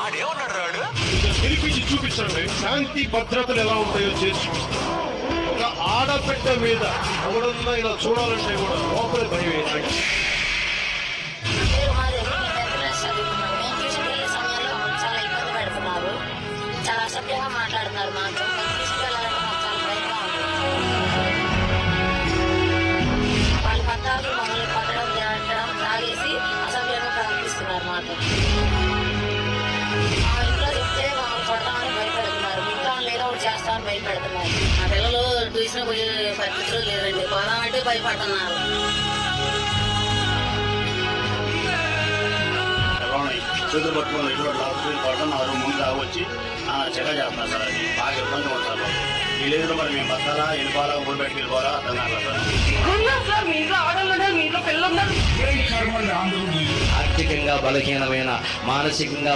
ఆడేమన్నాడు రాడు పిలిపించి చూపించండి, శాంతి భద్రతలు ఎలా ఉంటాయో చేసి ఒక ఆడబిడ్డ మీద ఎవడన్నా ఇలా చూడాలంటే కూడా లోపల భయం ఏంటంటే చాలా అసభ్యంగా మాట్లాడుతున్నారు. మాకు తీసుకెళ్ళాలంటే మాకు చాలా భయంగా ఉంది. వాళ్ళ పట్టాలు మమ్మల్ని కొట్టడం తినడం తాగేసి అసభ్యంగా ప్రవర్తిస్తున్నారు. మాకు మా ఇంట్లో చెప్తే మమ్మల్ని కొడతామని భయపెడుతున్నారు. ఇంట్లో ఏదో ఒకటి చేస్తామని భయపెడుతున్నారు. మా పిల్లలు ట్యూషన్ పోయే పరిస్థితులు లేదండి. పోదామంటే భయపడుతున్నారు. చేతులు పట్టుకుని ఎటువంటి లాభం పడుతున్నారు. ముందు వచ్చి చెక్క చేస్తున్నారు సార్. అది బాగా ఇబ్బంది ఉంది సార్. ఈ లేదు మరి మేము బతకాలా వెళ్ళిపోవాలా ఊరు బయటకు వెళ్ళిపోవాలా అర్థం కాదు సార్. ఆర్థికంగా బలహీనమైన, మానసికంగా